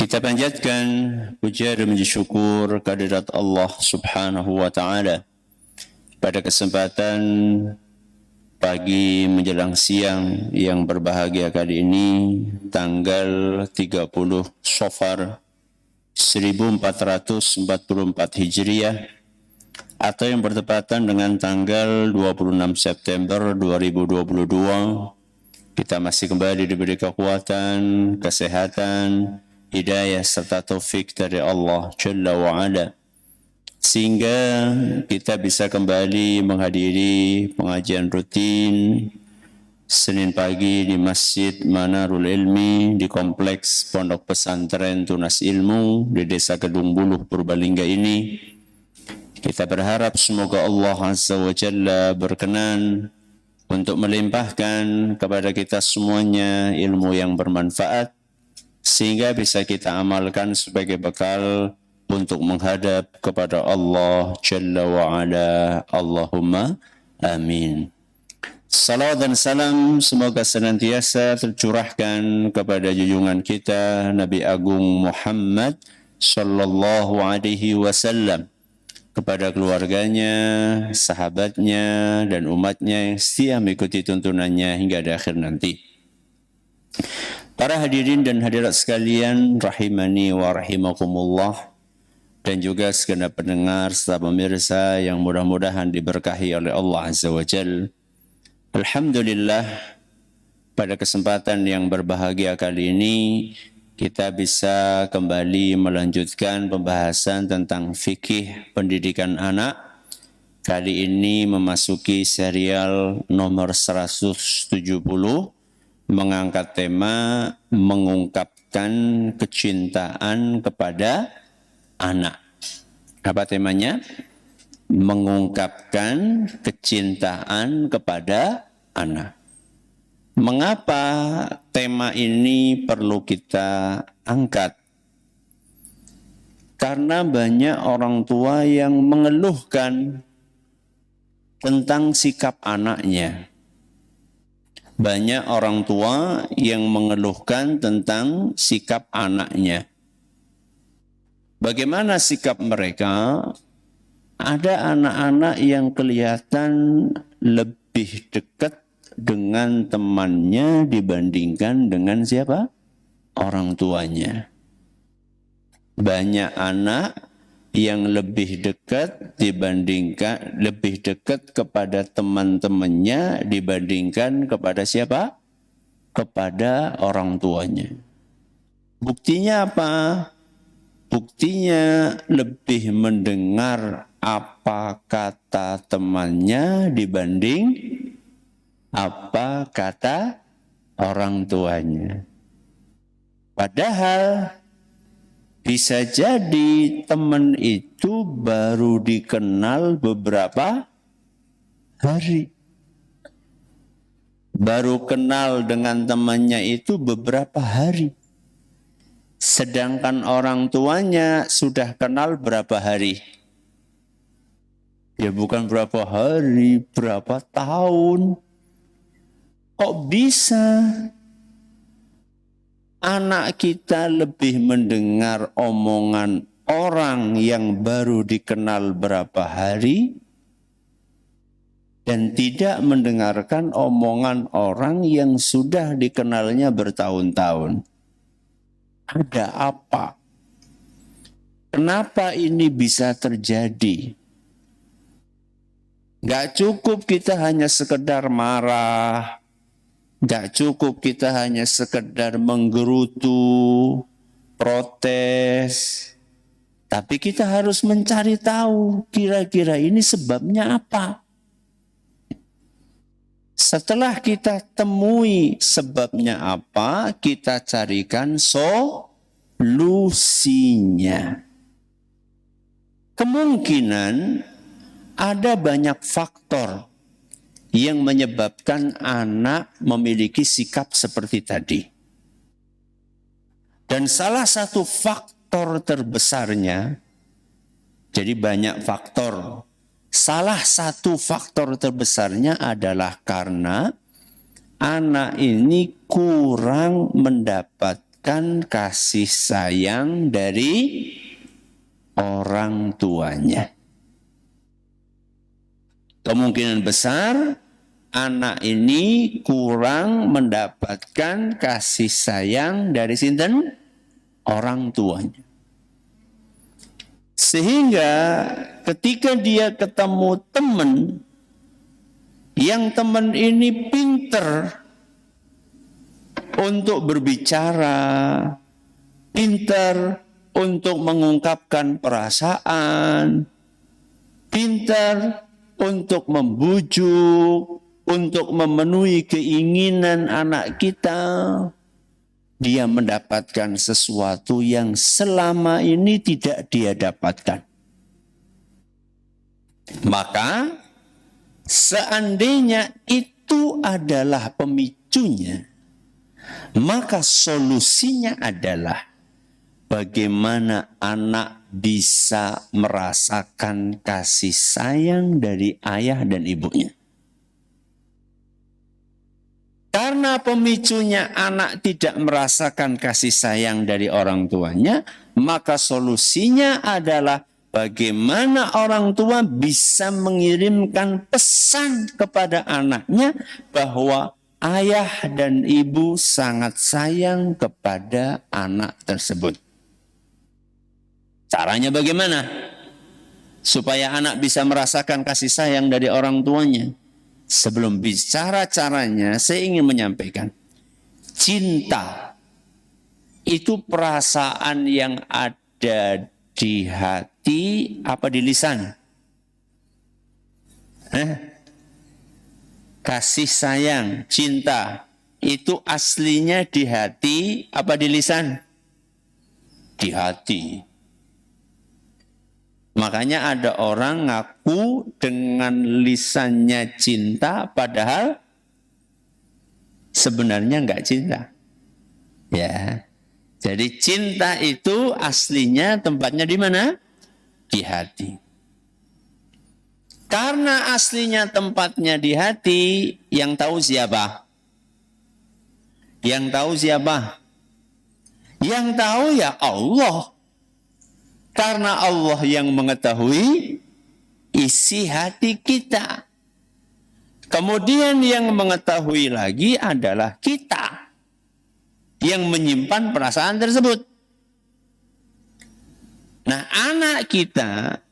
Kita panjatkan puja dan puji syukur kehadirat Allah Subhanahu wa taala. Pada kesempatan pagi menjelang siang yang berbahagia kali ini, tanggal 30 Safar 1444 Hijriah atau yang bertepatan dengan tanggal 26 September 2022, kita masih kembali diberi kekuatan, kesehatan, hidayah serta taufik dari Allah Jalla wa'ala, sehingga kita bisa kembali menghadiri pengajian rutin Senin pagi di Masjid Manarul Ilmi di Kompleks Pondok Pesantren Tunas Ilmu di Desa Kedung Buluh, Purbalingga ini. Kita berharap semoga Allah Azza wa Jalla berkenan untuk melimpahkan kepada kita semuanya ilmu yang bermanfaat, sehingga bisa kita amalkan sebagai bekal untuk menghadap kepada Allah Jalla wa'ala. Allahumma amin. Salawat dan salam semoga senantiasa tercurahkan kepada junjungan kita Nabi Agung Muhammad sallallahu alaihi wasallam, kepada keluarganya, sahabatnya, dan umatnya yang setia mengikuti tuntunannya hingga di akhir nanti. Para hadirin dan hadirat sekalian, rahimani wa rahimakumullah, dan juga segenap pendengar serta pemirsa yang mudah-mudahan diberkahi oleh Allah Azza wa Jalla. Alhamdulillah, pada kesempatan yang berbahagia kali ini, kita bisa kembali melanjutkan pembahasan tentang fikih pendidikan anak. Kali ini memasuki serial nomor 170, mengangkat tema mengungkapkan kecintaan kepada anak. Apa temanya? Mengungkapkan kecintaan kepada anak. Mengapa tema ini perlu kita angkat? Karena banyak orang tua yang mengeluhkan tentang sikap anaknya. Banyak orang tua yang mengeluhkan tentang sikap anaknya. Bagaimana sikap mereka? Ada anak-anak yang kelihatan lebih dekat dengan temannya dibandingkan dengan siapa? Orang tuanya. Banyak anak yang lebih dekat kepada teman-temannya dibandingkan kepada siapa? Kepada orang tuanya. Buktinya apa? Buktinya lebih mendengar apa kata temannya dibanding apa kata orang tuanya. Padahal bisa jadi teman itu baru dikenal beberapa hari. Baru kenal dengan temannya itu beberapa hari. Sedangkan orang tuanya sudah kenal berapa hari? Ya bukan berapa hari, berapa tahun. Kok bisa anak kita lebih mendengar omongan orang yang baru dikenal berapa hari dan tidak mendengarkan omongan orang yang sudah dikenalnya bertahun-tahun? Ada apa? Kenapa ini bisa terjadi? Gak cukup kita hanya sekedar marah. Gak cukup kita hanya sekedar menggerutu, protes. Tapi kita harus mencari tahu kira-kira ini sebabnya apa. Setelah kita temui sebabnya apa, kita carikan solusinya. Kemungkinan ada banyak faktor yang menyebabkan anak memiliki sikap seperti tadi. Dan salah satu faktor terbesarnya, jadi banyak faktor. Salah satu faktor terbesarnya adalah karena anak ini kurang mendapatkan mendapatkan kasih sayang dari orang tuanya. Kemungkinan besar anak ini kurang mendapatkan kasih sayang dari sinten? Orang tuanya. Sehingga ketika dia ketemu teman, yang teman ini pinter untuk berbicara, pinter untuk mengungkapkan perasaan, pinter untuk membujuk, untuk memenuhi keinginan anak kita, dia mendapatkan sesuatu yang selama ini tidak dia dapatkan. Maka seandainya itu adalah pemicunya, maka solusinya adalah bagaimana anak bisa merasakan kasih sayang dari ayah dan ibunya. Karena pemicunya anak tidak merasakan kasih sayang dari orang tuanya, maka solusinya adalah bagaimana orang tua bisa mengirimkan pesan kepada anaknya bahwa ayah dan ibu sangat sayang kepada anak tersebut. Caranya bagaimana? Supaya anak bisa merasakan kasih sayang dari orang tuanya. Sebelum bicara caranya, saya ingin menyampaikan. Cinta itu perasaan yang ada di hati apa di lisan? Kasih sayang, cinta itu aslinya di hati apa di lisan? Di hati. Makanya ada orang ngaku dengan lisannya cinta padahal sebenarnya enggak cinta. Ya. Jadi cinta itu aslinya tempatnya di mana? Di hati. Karena aslinya tempatnya di hati, yang tahu siapa? Yang tahu siapa? Yang tahu ya Allah. Karena Allah yang mengetahui isi hati kita. Kemudian yang mengetahui lagi adalah kita yang menyimpan perasaan tersebut. Nah, anak kita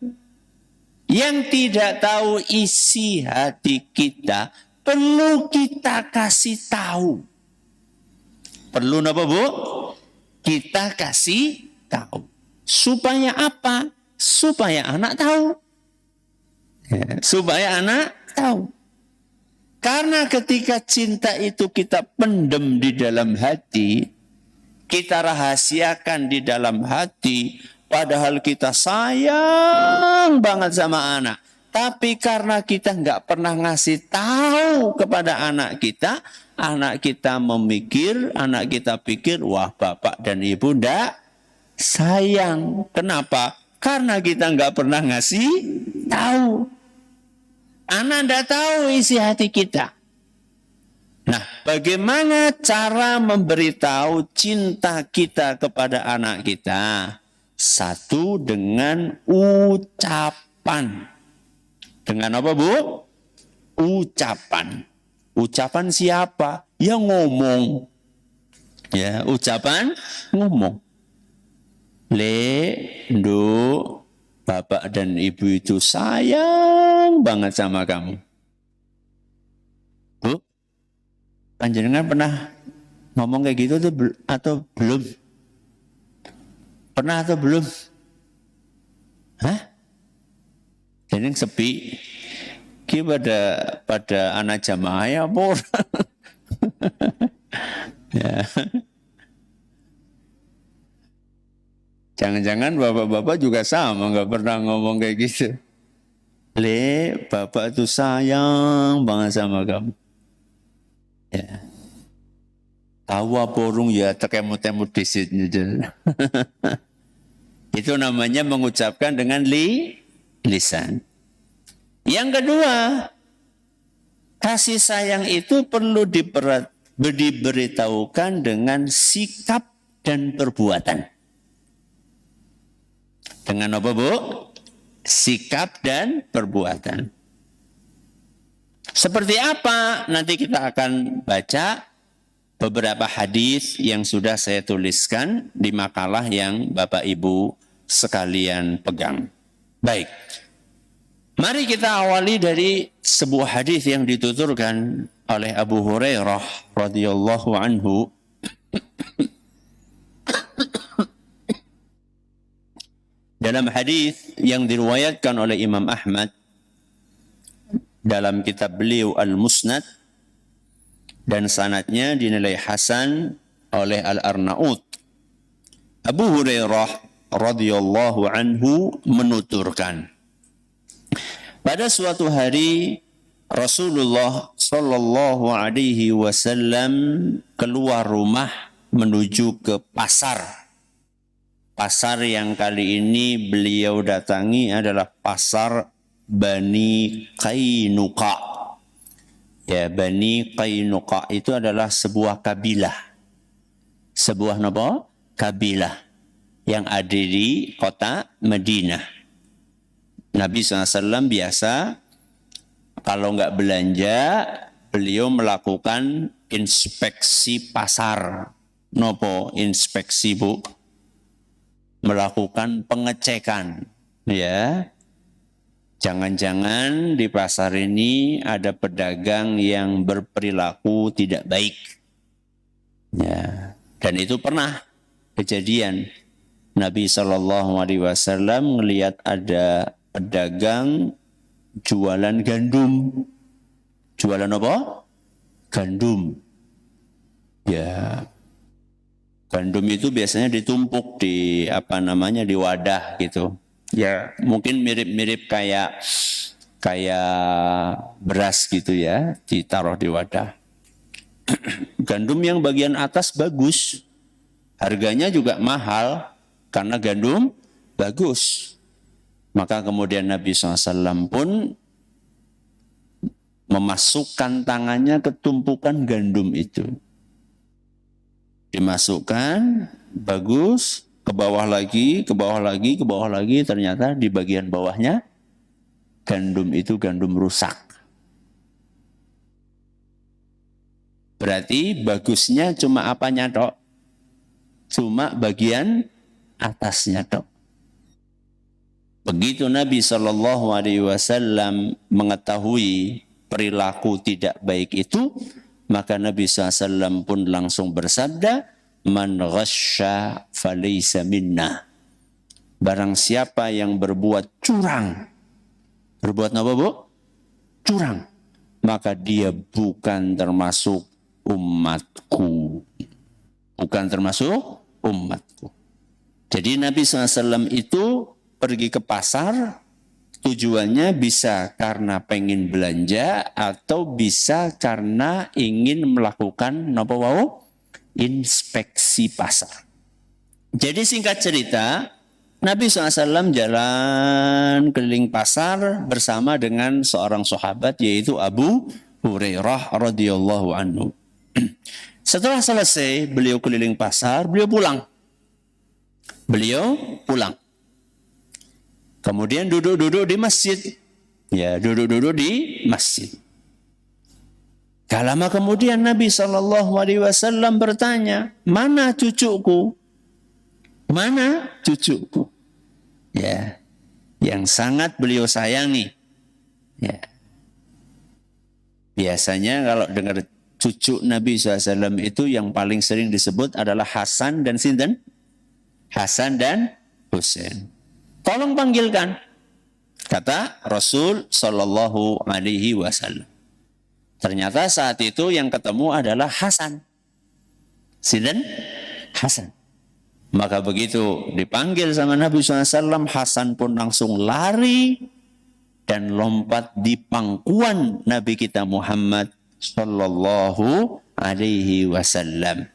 yang tidak tahu isi hati kita perlu kita kasih tahu. Perlu apa, Bu? Kita kasih tahu. Supaya apa? Supaya anak tahu. Ya, supaya anak tahu. Karena ketika cinta itu kita pendem di dalam hati, kita rahasiakan di dalam hati, padahal kita sayang banget sama anak. Tapi karena kita nggak pernah ngasih tahu kepada anak kita memikir, anak kita pikir, wah bapak dan ibu ndak sayang. Kenapa? Karena kita nggak pernah ngasih tahu. Anak ndak tahu isi hati kita. Nah, bagaimana cara memberitahu cinta kita kepada anak kita? Satu, dengan ucapan. Dengan apa, Bu? Ucapan. Ucapan siapa? Ya ngomong. Ya, ucapan ngomong. Bapak dan ibu itu sayang banget sama kamu. Bu, panjenengan pernah ngomong kayak gitu atau belum? Pernah atau belum? Hah? Jadi sepi. Ki pada anak jamaah ya apa? Ya. Jangan-jangan bapak-bapak juga sama, nggak pernah ngomong kayak gitu. Bapak itu sayang banget sama kamu. Ya. Tahu apa urung ya tekemut-temut disit. Itu namanya mengucapkan dengan lisan. Yang kedua, kasih sayang itu perlu diberitahukan dengan sikap dan perbuatan. Dengan apa, Bu? Sikap dan perbuatan. Seperti apa? Nanti kita akan baca beberapa hadis yang sudah saya tuliskan di makalah yang Bapak Ibu sekalian pegang. Baik. Mari kita awali dari sebuah hadis yang dituturkan oleh Abu Hurairah radhiyallahu anhu. Dalam hadis yang diriwayatkan oleh Imam Ahmad dalam kitab beliau Al-Musnad dan sanadnya dinilai hasan oleh Al-Arnaud. Abu Hurairah radhiyallahu anhu menuturkan, pada suatu hari Rasulullah sallallahu alaihi wasallam keluar rumah menuju ke pasar. Pasar yang kali ini beliau datangi adalah pasar Bani Qainuqa. Ya, Bani Qainuqa itu adalah sebuah kabilah. Sebuah apa? Kabilah yang ada di kota Madinah. Nabi SAW biasa kalau nggak belanja, beliau melakukan inspeksi pasar. Nopo inspeksi, Bu? Melakukan pengecekan, ya. Jangan-jangan di pasar ini ada pedagang yang berperilaku tidak baik. Ya, dan itu pernah kejadian. Nabi SAW melihat ada pedagang jualan gandum. Jualan apa? Gandum. Ya. Gandum itu biasanya ditumpuk di di wadah gitu. Ya, mungkin mirip-mirip kayak beras gitu ya, ditaruh di wadah. Gandum yang bagian atas bagus. Harganya juga mahal karena gandum bagus. Maka kemudian Nabi SAW pun memasukkan tangannya ke tumpukan gandum itu. Dimasukkan, bagus, ke bawah lagi, ke bawah lagi, ke bawah lagi. Ternyata di bagian bawahnya gandum itu gandum rusak. Berarti bagusnya cuma apanya, Dok? Cuma bagian atasnya, Dok. Begitu Nabi SAW mengetahui perilaku tidak baik itu, maka Nabi SAW pun langsung bersabda, man ghasya falaysa minna. Barang siapa yang berbuat curang. Berbuat apa, Bu? Curang. Maka dia bukan termasuk umatku. Bukan termasuk umatku. Jadi Nabi SAW itu pergi ke pasar, tujuannya bisa karena pengen belanja atau bisa karena ingin melakukan inspeksi pasar. Jadi singkat cerita, Nabi SAW jalan keliling pasar bersama dengan seorang sahabat yaitu Abu Hurairah radhiyallahu anhu. Setelah selesai beliau keliling pasar, beliau pulang. Kemudian duduk-duduk di masjid. Ya, duduk-duduk di masjid. Gak lama kemudian Nabi SAW bertanya, mana cucuku? Mana cucuku? Ya, yang sangat beliau sayangi. Ya. Biasanya kalau dengar cucu Nabi SAW itu yang paling sering disebut adalah Hasan dan Sinten? Hasan dan Husain. Tolong panggilkan, kata Rasul Sallallahu Alaihi Wasallam. Ternyata saat itu yang ketemu adalah Hasan. Sinten? Hasan. Maka begitu dipanggil sama Nabi SAW, Hasan pun langsung lari dan lompat di pangkuan Nabi kita Muhammad Sallallahu Alaihi Wasallam.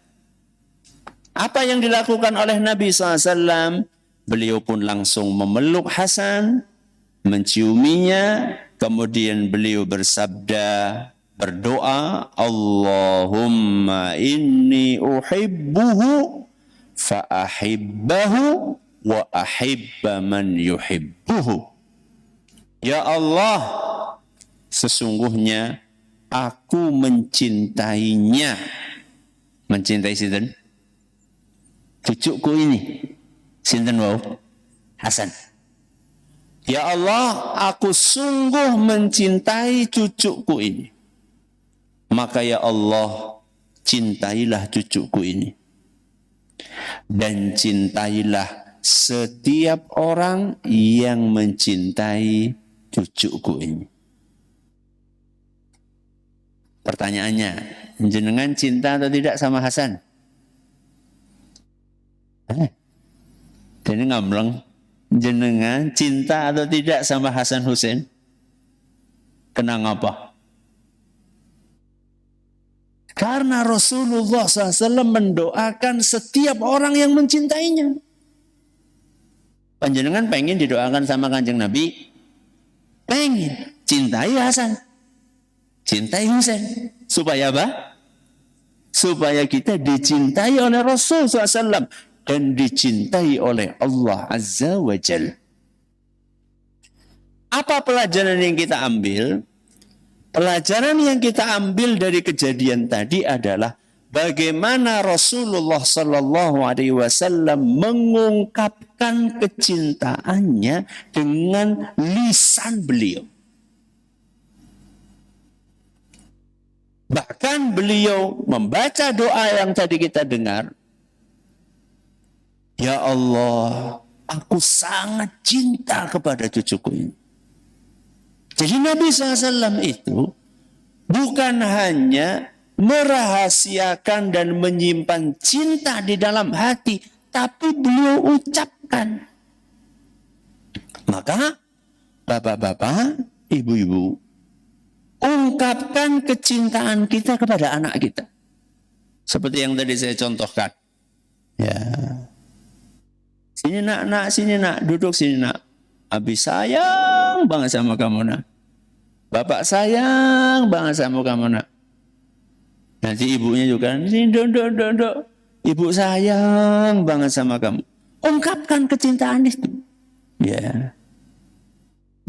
Apa yang dilakukan oleh Nabi SAW? Beliau pun langsung memeluk Hasan, menciuminya, kemudian beliau bersabda, berdoa, Allahumma inni uhibbuhu Fa'ahibbahu wa ahibba man yuhibbuhu. Ya Allah, sesungguhnya aku mencintainya. Mencintai sinten? Cucuku ini. Sinten wau? Hasan. Ya Allah, aku sungguh mencintai cucuku ini. Maka ya Allah, cintailah cucuku ini. Dan cintailah setiap orang yang mencintai cucuku ini. Pertanyaannya, jenengan cinta atau tidak sama Hasan? Jadi ngambleng. Jenengan cinta atau tidak sama Hasan Hussein? Kenang apa? Karena Rasulullah SAW mendoakan setiap orang yang mencintainya. Panjenengan pengen didoakan sama Kanjeng Nabi? Pengen. Cintai Hasan. Cintai Hussein. Supaya apa? Supaya kita dicintai oleh Rasul SAW. Dan dicintai oleh Allah Azza wa Jal. Apa pelajaran yang kita ambil? Pelajaran yang kita ambil dari kejadian tadi adalah bagaimana Rasulullah Sallallahu Alaihi Wasallam mengungkapkan kecintaannya dengan lisan beliau. Bahkan beliau membaca doa yang tadi kita dengar. Ya Allah, aku sangat cinta kepada cucuku ini. Jadi Nabi SAW itu bukan hanya merahasiakan dan menyimpan cinta di dalam hati, tapi beliau ucapkan. Maka bapak-bapak, ibu-ibu, ungkapkan kecintaan kita kepada anak kita. Seperti yang tadi saya contohkan. Ya. Sini nak, duduk sini nak. Abi sayang banget sama kamu nak. Bapak sayang banget sama kamu nak. Nanti ibunya juga, sini duduk. Ibu sayang banget sama kamu. Ungkapkan kecintaan itu. Ya.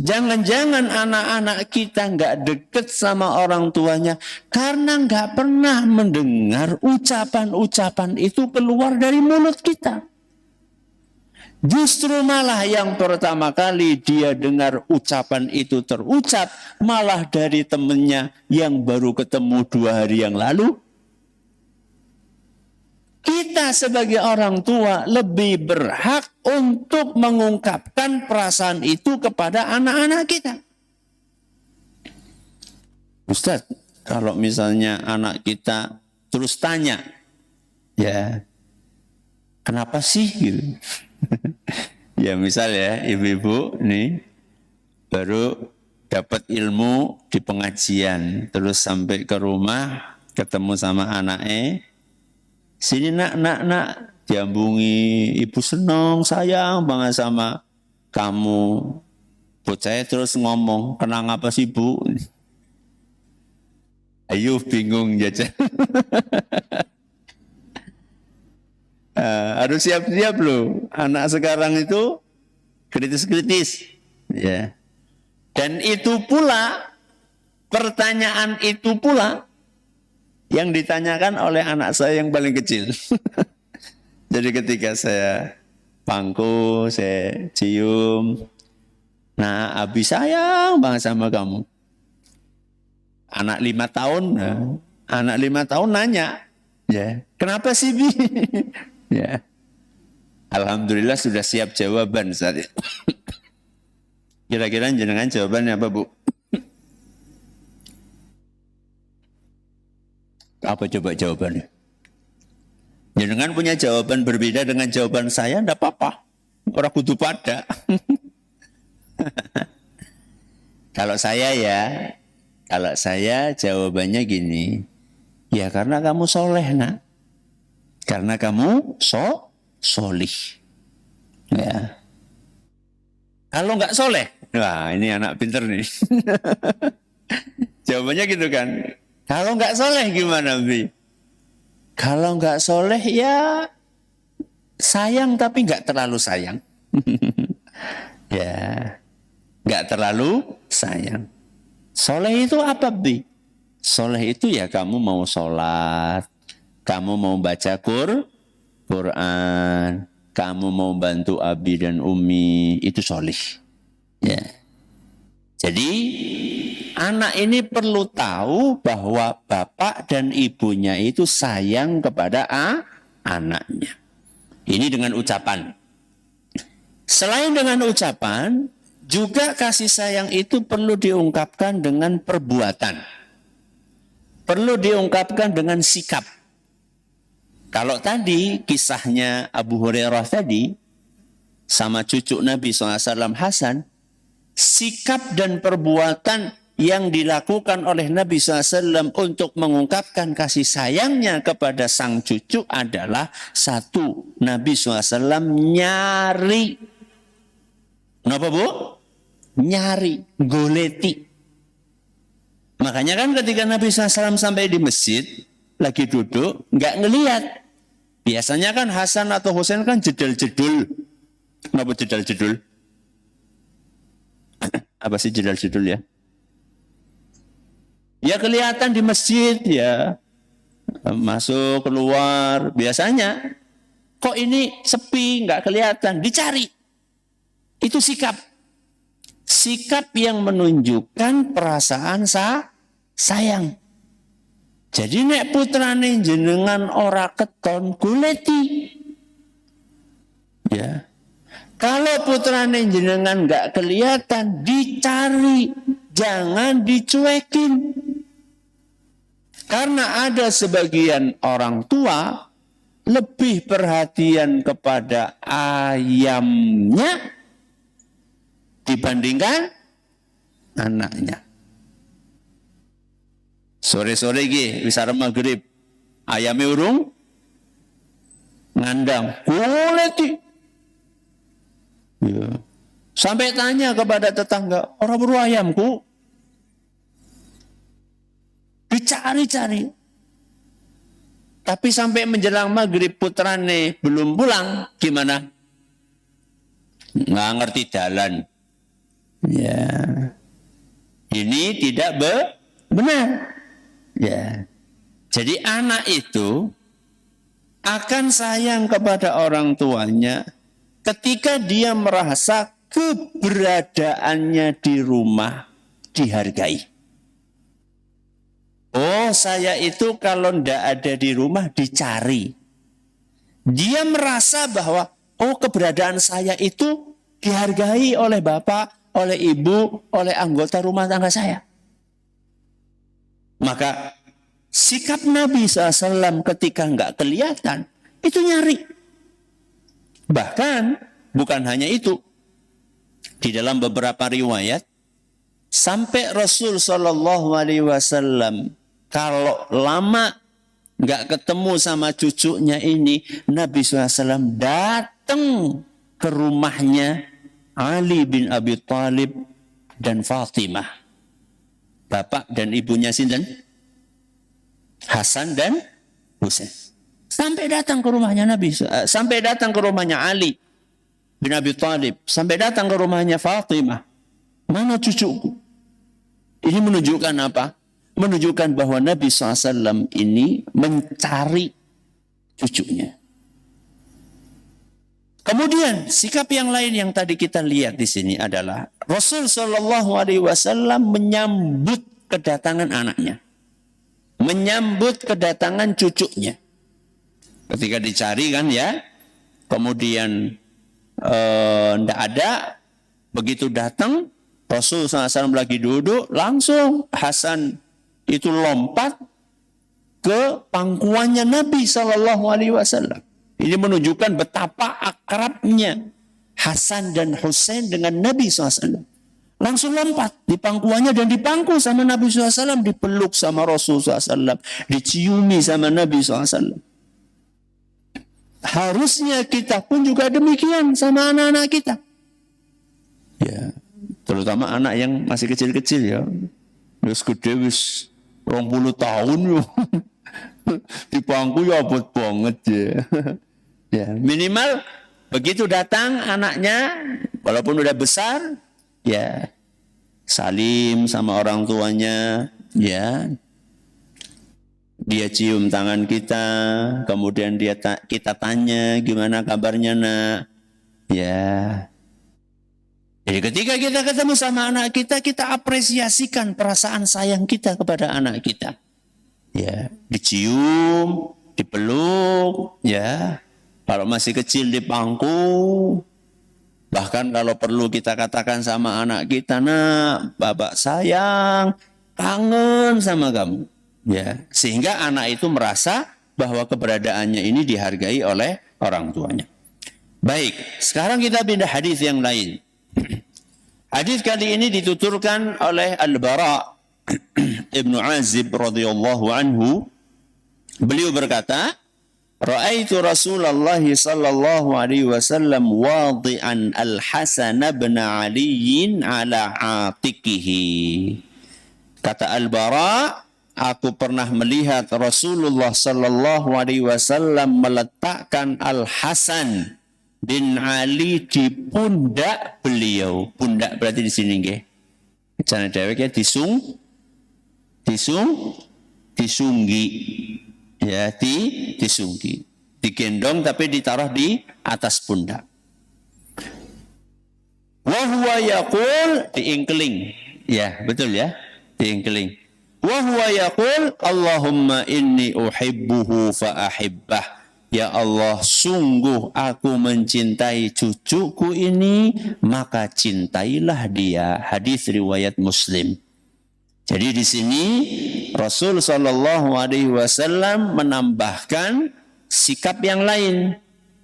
Jangan-jangan anak-anak kita nggak deket sama orang tuanya karena nggak pernah mendengar ucapan-ucapan itu keluar dari mulut kita. Justru malah yang pertama kali dia dengar ucapan itu terucap malah dari temannya yang baru ketemu 2 hari yang lalu. Kita sebagai orang tua lebih berhak untuk mengungkapkan perasaan itu kepada anak-anak kita. Ustaz, kalau misalnya anak kita terus tanya, ya kenapa sih gitu? Ya misal ya ibu-ibu nih baru dapat ilmu di pengajian terus sampai ke rumah ketemu sama anaknya, sini nak diambungi, ibu senang sayang banget sama kamu. Bocahnya terus ngomong, kenang apa sih bu? Ayo bingung jajan. Harus siap-siap loh. Anak sekarang itu kritis-kritis. Ya. Dan itu pula, pertanyaan itu pula yang ditanyakan oleh anak saya yang paling kecil. Jadi ketika saya pangku, saya cium. Nah, Abi sayang banget sama kamu. Anak 5 tahun, anak 5 tahun nanya, ya, kenapa sih Bi? Ya, alhamdulillah sudah siap jawaban saat itu. Kira-kira jenengan jawabannya apa Bu? Apa coba jawabannya? Jenengan punya jawaban berbeda dengan jawaban saya, enggak apa-apa. Orang kudu pada. Kalau saya jawabannya gini, ya karena kamu soleh nak. Karena kamu solih. Ya. Kalau nggak soleh, wah ini anak pinter nih. Jawabannya gitu kan. Kalau nggak soleh gimana Bi? Kalau nggak soleh ya Sayang tapi nggak terlalu sayang. Ya, nggak terlalu sayang. Soleh itu apa, Bi? Soleh itu ya kamu mau sholat, kamu mau baca Quran, kamu mau bantu abi dan umi, itu soleh. Ya. Jadi anak ini perlu tahu bahwa bapak dan ibunya itu sayang kepada anaknya. Ini dengan ucapan. Selain dengan ucapan, juga kasih sayang itu perlu diungkapkan dengan perbuatan. Perlu diungkapkan dengan sikap. Kalau tadi kisahnya Abu Hurairah tadi sama cucu Nabi SAW Hasan, sikap dan perbuatan yang dilakukan oleh Nabi SAW untuk mengungkapkan kasih sayangnya kepada sang cucu adalah satu, Nabi SAW nyari. Kenapa, Bu? Nyari, goleti. Makanya kan ketika Nabi SAW sampai di masjid, lagi duduk, nggak ngelihat. Biasanya kan Hasan atau Husain kan jedul-jedul. Kenapa jedul-jedul? Apa sih jedul-jedul ya? Ya kelihatan di masjid ya. Masuk, keluar. Biasanya, kok ini sepi, nggak kelihatan. Dicari. Itu sikap. Sikap yang menunjukkan perasaan sayang. Jadi nek putrane jenengan ora keton goleti. Ya. Kalau putrane jenengan nggak kelihatan, dicari. Jangan dicuekin. Karena ada sebagian orang tua lebih perhatian kepada ayamnya dibandingkan anaknya. Sore-sore iki wis arep maghrib, ayame urung ngandang, goleti. Ya. Sampai tanya kepada tetangga, "Ora buru ayamku?" Dicari-cari. Tapi sampai menjelang maghrib putrane belum pulang, gimana? Nggak ngerti jalan. Ya, ini tidak benar. Ya, jadi anak itu akan sayang kepada orang tuanya ketika dia merasa keberadaannya di rumah dihargai. Oh, saya itu kalau ndak ada di rumah dicari. Dia merasa bahwa, oh keberadaan saya itu dihargai oleh bapak, oleh ibu, oleh anggota rumah tangga saya. Maka sikap Nabi SAW ketika nggak kelihatan, itu nyari. Bahkan bukan hanya itu. Di dalam beberapa riwayat, sampai Rasul SAW kalau lama nggak ketemu sama cucunya ini, Nabi SAW datang ke rumahnya Ali bin Abi Thalib dan Fatimah. Bapak dan ibunya sinten? Hasan dan Husain. Sampai datang ke rumahnya Nabi, sampai datang ke rumahnya Ali bin Abi Thalib, sampai datang ke rumahnya Fatimah. Mana cucuku? Ini menunjukkan apa? Menunjukkan bahwa Nabi SAW ini mencari cucunya. Kemudian sikap yang lain yang tadi kita lihat di sini adalah Rasul SAW menyambut kedatangan anaknya, menyambut kedatangan cucunya. Ketika dicari kan ya, kemudian tidak ada, begitu datang Rasul SAW lagi duduk, langsung Hasan itu lompat ke pangkuannya Nabi SAW. Ini menunjukkan betapa akrabnya Hasan dan Husain dengan Nabi SAW. Langsung lompat di pangkuannya dan dipangku sama Nabi SAW, dipeluk sama Rasul SAW, diciumi sama Nabi SAW. Harusnya kita pun juga demikian sama anak-anak kita. Ya, terutama anak yang masih kecil-kecil ya. Wis gede wis 20 tahun yo. Di pangku ya abot banget ya. Ya, minimal begitu datang anaknya, walaupun udah besar, ya salim sama orang tuanya, ya. Dia cium tangan kita, kemudian kita tanya gimana kabarnya nak, ya. Jadi ketika kita ketemu sama anak kita apresiasikan perasaan sayang kita kepada anak kita. Ya, dicium, dipeluk, ya. Kalau masih kecil dipangku. Bahkan kalau perlu kita katakan sama anak kita, nak, bapak sayang, kangen sama kamu. Ya, sehingga anak itu merasa bahwa keberadaannya ini dihargai oleh orang tuanya. Baik, sekarang kita pindah hadis yang lain. Hadis kali ini dituturkan oleh Al-Bara Ibnu Azib radhiyallahu anhu. Beliau berkata, Ra'aitu Rasulullah sallallahu alaihi wasallam wadi'an al-Hasan bin Ali ala atikihi. Kata Al-Bara, aku pernah melihat Rasulullah sallallahu alaihi wasallam meletakkan Al-Hasan bin Ali di pundak beliau. Pundak berarti di sini nggih. Jane dheweke disunggi. Ya, disunggi. Digendong tapi ditaruh di atas pundak. Wa huwa yaqul, diingkeling. Ya, betul ya, diingkeling. Wa huwa yaqul, Allahumma inni uhibbuhu fa ahibbah. Ya Allah, sungguh aku mencintai cucuku ini, maka cintailah dia. Hadis riwayat Muslim. Jadi di sini Rasul Shallallahu Alaihi Wasallam menambahkan sikap yang lain.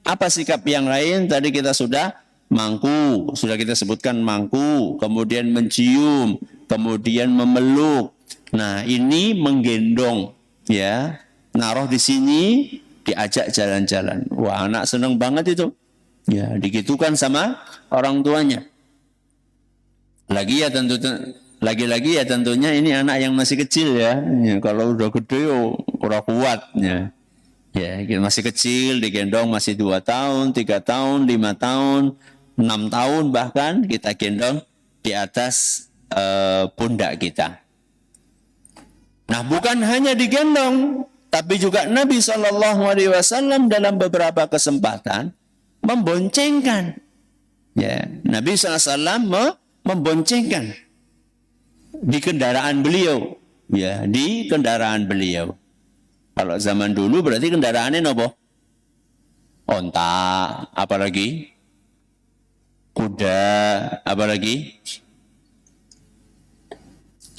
Apa sikap yang lain? Tadi kita sudah mangku, sudah kita sebutkan mangku, kemudian mencium, kemudian memeluk. Nah, ini menggendong, ya, naruh di sini, diajak jalan-jalan. Wah, anak senang banget itu. Ya, digitukan sama orang tuanya. Lagi-lagi ya tentunya ini anak yang masih kecil ya. Ya, kalau udah gede udah kuat ya. Ya, masih kecil digendong masih 2 tahun, 3 tahun, 5 tahun, 6 tahun bahkan kita gendong di atas pundak kita. Nah, bukan hanya digendong, tapi juga Nabi SAW dalam beberapa kesempatan memboncengkan. Ya, Nabi SAW memboncengkan di kendaraan beliau, ya, di kendaraan beliau. Kalau zaman dulu berarti kendaraannya nopo? Onta, apalagi kuda, apalagi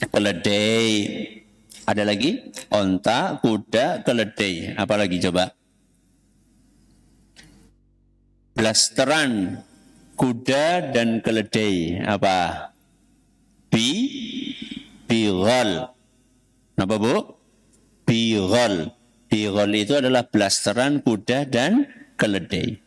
keledai. Ada lagi onta, kuda, keledai. Apalagi coba? Blasteran, kuda dan keledai. Apa? Bighal. Apa bu? Bighal. Bighal itu adalah blasteran kuda dan keledai.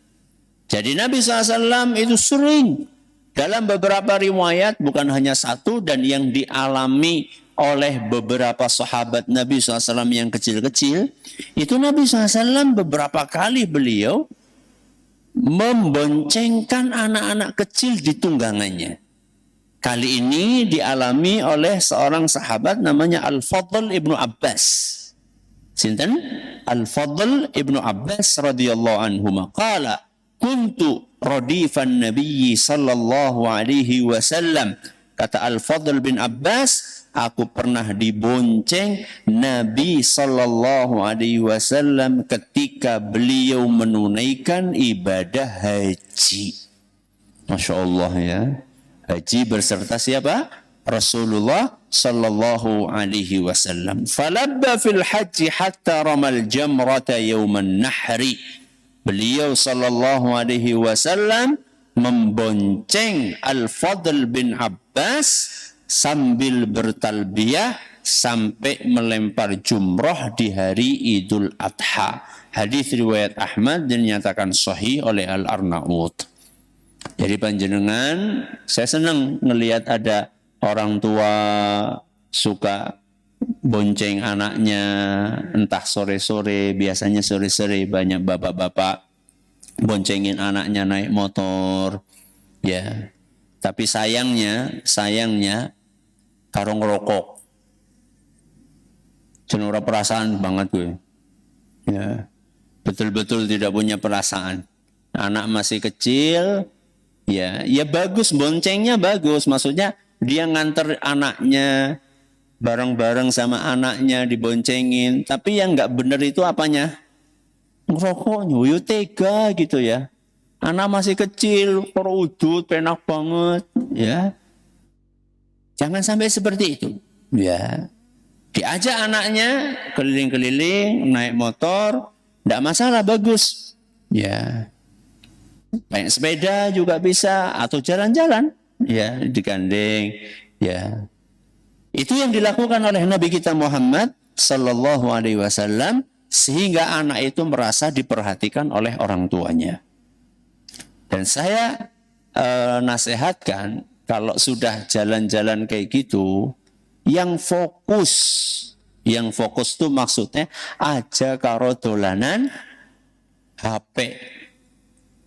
Jadi Nabi SAW itu sering dalam beberapa riwayat, bukan hanya satu, dan yang dialami oleh beberapa sahabat Nabi SAW yang kecil-kecil, itu Nabi SAW beberapa kali beliau memboncengkan anak-anak kecil di tunggangannya. Kali ini dialami oleh seorang sahabat namanya Al-Fadl ibnu Abbas. Sinten? Al-Fadl ibnu Abbas radhiyallahu anhu. Qala kuntu radifan Nabi sallallahu alaihi wasallam. Kata Al-Fadl bin Abbas, aku pernah dibonceng Nabi sallallahu alaihi wasallam ketika beliau menunaikan ibadah haji. Masya Allah ya. Haji berserta siapa? Rasulullah sallallahu alaihi wasallam. Falabba fil haji hatta ramal jamrata yawman nahri. Beliau sallallahu alaihi wasallam membonceng Al-Fadl bin Abbas sambil bertalbiyah sampai melempar jumrah di hari Idul Adha. Hadis riwayat Ahmad dan dinyatakan sahih oleh Al-Arnaud. Jadi panjenengan, saya senang ngelihat ada orang tua suka bonceng anaknya, entah sore-sore, biasanya sore-sore banyak bapak-bapak boncengin anaknya naik motor, ya. Tapi sayangnya karo ngerokok. Cenura perasaan banget gue. Ya. Betul-betul tidak punya perasaan. Anak masih kecil, ya bagus, boncengnya bagus. Maksudnya dia nganter anaknya bareng-bareng sama anaknya diboncengin. Tapi yang nggak benar itu apanya? Ngerokok, nyuyu tega gitu ya. Anak masih kecil, perudut, penak banget, ya. Jangan sampai seperti itu, ya. Diajak anaknya keliling-keliling, naik motor, tidak masalah, bagus, ya. Naik sepeda juga bisa, atau jalan-jalan, ya, digandeng, ya. Itu yang dilakukan oleh Nabi kita Muhammad Sallallahu Alaihi Wasallam, sehingga anak itu merasa diperhatikan oleh orang tuanya. Dan saya nasihatkan, kalau sudah jalan-jalan kayak gitu, yang fokus itu maksudnya aja karo dolanan HP.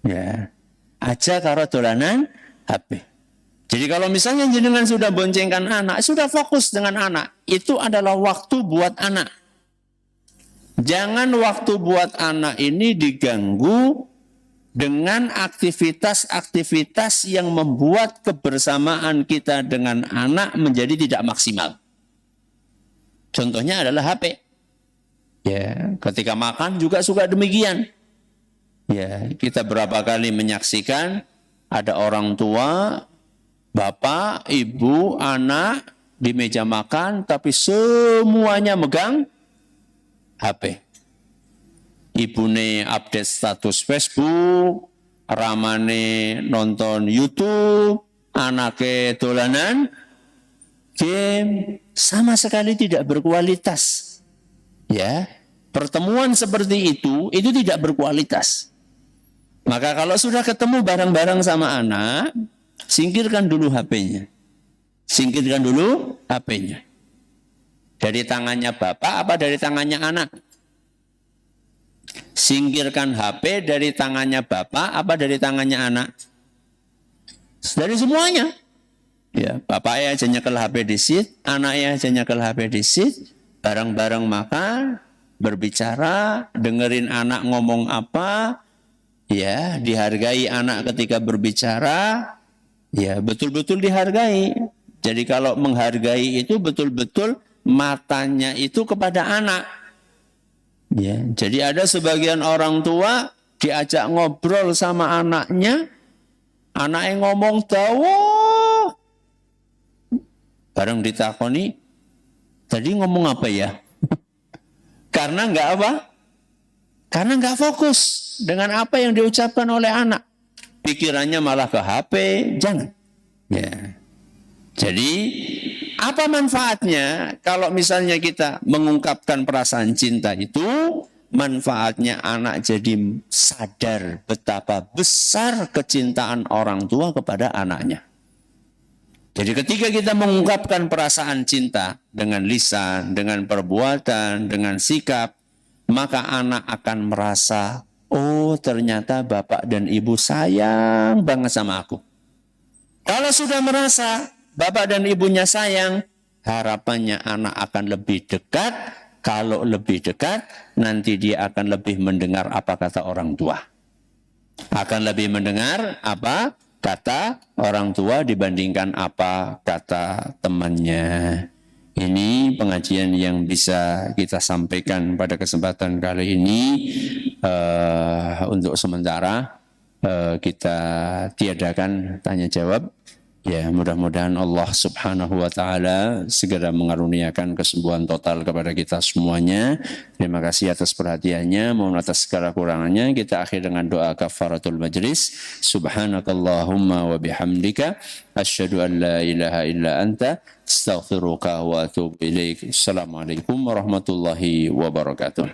Ya, aja karo dolanan HP. Jadi kalau misalnya jenengan sudah boncengkan anak, sudah fokus dengan anak, itu adalah waktu buat anak. Jangan waktu buat anak ini diganggu dengan aktivitas-aktivitas yang membuat kebersamaan kita dengan anak menjadi tidak maksimal. Contohnya adalah HP. Ya, ketika makan juga suka demikian. Ya, kita berapa kali menyaksikan ada orang tua, bapak, ibu, anak di meja makan, tapi semuanya megang HP. Ibune update status Facebook, ramane nonton YouTube, anake dolanan game, sama sekali tidak berkualitas. Ya, pertemuan seperti itu tidak berkualitas. Maka kalau sudah ketemu bareng-bareng sama anak, singkirkan dulu HP-nya. Singkirkan dulu HP-nya. Dari tangannya bapak apa dari tangannya anak? Singkirkan HP dari tangannya bapak apa dari tangannya anak? Dari semuanya. Ya, bapaknya aja nyekel HP di sit, anaknya aja nyekel HP di sit, bareng-bareng makan, berbicara, dengerin anak ngomong apa, ya, dihargai anak ketika berbicara, ya, betul-betul dihargai. Jadi kalau menghargai itu betul-betul matanya itu kepada anak. Ya, jadi ada sebagian orang tua diajak ngobrol sama anaknya, anaknya ngomong dawa, bareng ditakoni, tadi ngomong apa ya? Karena enggak apa? Karena enggak fokus dengan apa yang diucapkan oleh anak. Pikirannya malah ke HP, jangan. Ya. Jadi apa manfaatnya kalau misalnya kita mengungkapkan perasaan cinta itu? Manfaatnya anak jadi sadar betapa besar kecintaan orang tua kepada anaknya. Jadi ketika kita mengungkapkan perasaan cinta dengan lisan, dengan perbuatan, dengan sikap, maka anak akan merasa, oh ternyata bapak dan ibu sayang banget sama aku. Kalau sudah merasa bapak dan ibunya sayang, harapannya anak akan lebih dekat. Kalau lebih dekat, nanti dia akan lebih mendengar apa kata orang tua. Akan lebih mendengar apa kata orang tua dibandingkan apa kata temannya. Ini pengajian yang bisa kita sampaikan pada kesempatan kali ini. Untuk sementara kita tiadakan tanya jawab. Ya, mudah-mudahan Allah Subhanahu wa taala segera mengaruniakan kesembuhan total kepada kita semuanya. Terima kasih atas perhatiannya, mohon atas segala kurangannya. Kita akhir dengan doa kafaratul majlis. Subhanakallahumma wa bihamdika asyhadu an la ilaha illa anta astaghfiruka wa atubu ilaik. Assalamualaikum warahmatullahi wabarakatuh.